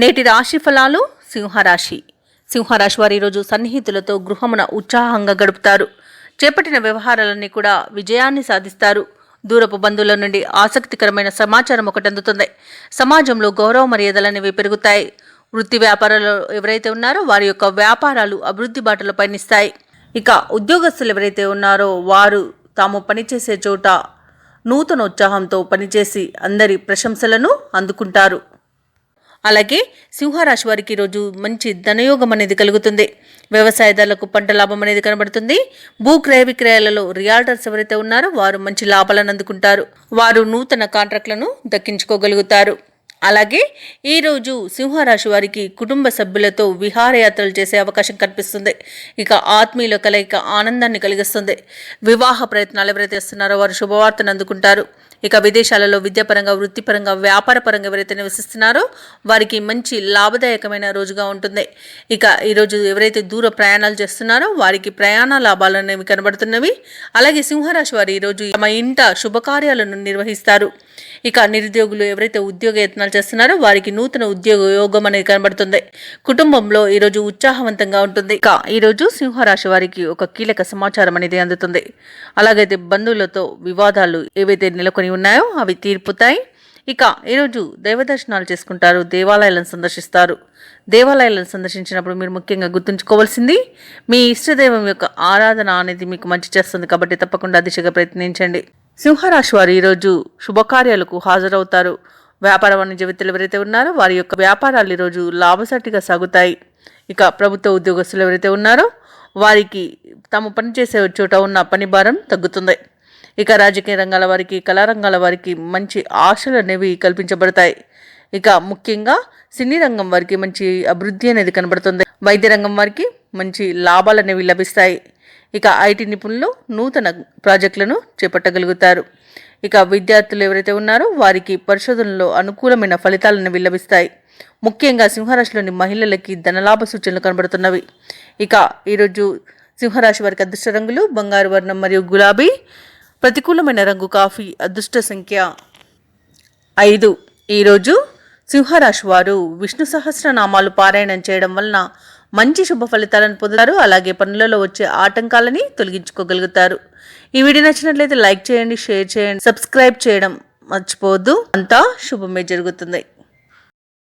నేటి రాశి ఫలాలు. సింహరాశి. సింహరాశి వారు ఈరోజు సన్నిహితులతో గృహమున ఉత్సాహంగా గడుపుతారు. చేపట్టిన వ్యవహారాలన్నీ కూడా విజయాన్ని సాధిస్తారు. దూరపు బంధువుల నుండి ఆసక్తికరమైన సమాచారం ఒకటి అందుతుంది. సమాజంలో గౌరవ మర్యాదలనేవి పెరుగుతాయి. వృత్తి వ్యాపారాలు ఎవరైతే ఉన్నారో వారి యొక్క వ్యాపారాలు అభివృద్ధి బాటలో పయనిస్తాయి. ఇక ఉద్యోగస్తులు ఎవరైతే ఉన్నారో వారు తాము పనిచేసే చోట నూతన ఉత్సాహంతో పనిచేసి అందరి ప్రశంసలను అందుకుంటారు. అలాగే సింహరాశి వారికి ఈరోజు మంచి ధనయోగం అనేది కలుగుతుంది. వ్యవసాయదారులకు పంట లాభం అనేది కనబడుతుంది. భూ క్రయ విక్రయాలలో రియాల్టర్స్ ఎవరైతే ఉన్నారో వారు మంచి లాభాలను అందుకుంటారు. వారు నూతన కాంట్రాక్ట్లను దక్కించుకోగలుగుతారు. అలాగే ఈరోజు సింహరాశి వారికి కుటుంబ సభ్యులతో విహారయాత్రలు చేసే అవకాశం కనిపిస్తుంది. ఇక ఆత్మీయుల కలయిక ఆనందాన్ని కలిగిస్తుంది. వివాహ ప్రయత్నాలు ఎవరైతే చేస్తున్నారో వారు శుభవార్తను అందుకుంటారు. ఇక విదేశాలలో విద్యాపరంగా, వృత్తిపరంగా, వ్యాపారపరంగా ఎవరైతే నివసిస్తున్నారో వారికి మంచి లాభదాయకమైన రోజుగా ఉంటుంది. ఇక ఈరోజు ఎవరైతే దూర ప్రయాణాలు చేస్తున్నారో వారికి ప్రయాణ లాభాలు అనేవి కనబడుతున్నవి. అలాగే సింహరాశి వారు ఈరోజు తమ ఇంట శుభకార్యాలను నిర్వహిస్తారు. ఇక నిరుద్యోగులు ఎవరైతే ఉద్యోగ యత్నాలు చేస్తున్నారో వారికి నూతన ఉద్యోగ యోగం అనేది కనబడుతుంది. కుటుంబంలో ఈరోజు ఉత్సాహవంతంగా ఉంటుంది. ఇక ఈరోజు సింహరాశి వారికి ఒక కీలక సమాచారం అనేది అందుతుంది. అలాగైతే బంధువులతో వివాదాలు ఏవైతే నెలకొని ఉన్నాయో అవి తీర్పుతాయి. ఇక ఈరోజు దైవ దర్శనాలు చేసుకుంటారు. దేవాలయాలను సందర్శిస్తారు. దేవాలయాలను సందర్శించినప్పుడు మీరు ముఖ్యంగా గుర్తుంచుకోవాల్సింది మీ ఇష్టదైవం యొక్క ఆరాధన అనేది మీకు మంచి చేస్తుంది. కాబట్టి తప్పకుండా దిశగా ప్రయత్నించండి. సింహరాశి వారు ఈరోజు శుభకార్యాలకు హాజరవుతారు. వ్యాపార వాణిజ్య వ్యక్తులు ఎవరైతే ఉన్నారో వారి యొక్క వ్యాపారాలు ఈరోజు లాభసాటిగా సాగుతాయి. ఇక ప్రభుత్వ ఉద్యోగస్తులు ఎవరైతే ఉన్నారో వారికి తాము పనిచేసే చోట ఉన్న పని భారం తగ్గుతుంది. ఇక రాజకీయ రంగాల వారికి, కళారంగాల వారికి మంచి ఆశలు అనేవి కల్పించబడతాయి. ఇక ముఖ్యంగా సినీ రంగం వారికి మంచి అభివృద్ధి అనేది కనబడుతుంది. వైద్య రంగం వారికి మంచి లాభాలు అనేవి లభిస్తాయి. ఇక ఐటీ నిపుణులు నూతన ప్రాజెక్టులను చేపట్టగలుగుతారు. ఇక విద్యార్థులు ఎవరైతే ఉన్నారో వారికి పరిశోధనలో అనుకూలమైన ఫలితాలు అనేవి లభిస్తాయి. ముఖ్యంగా సింహరాశిలోని మహిళలకి ధనలాభ సూచనలు కనబడుతున్నవి. ఇక ఈరోజు సింహరాశి వారికి అదృష్ట రంగులు బంగారు వర్ణం మరియు గులాబీ. ప్రతికూలమైన రంగు కాఫీ. అదృష్ట సంఖ్య 5. ఈరోజు సింహరాశి వారు విష్ణు సహస్రనామాలు పారాయణం చేయడం వలన మంచి శుభ ఫలితాలను పొందుతారు. అలాగే పనులలో వచ్చే ఆటంకాలని తొలగించుకోగలుగుతారు. ఈ వీడియో నచ్చినట్లయితే లైక్ చేయండి, షేర్ చేయండి, సబ్స్క్రైబ్ చేయడం మర్చిపోవద్దు. అంతా శుభమే జరుగుతుంది.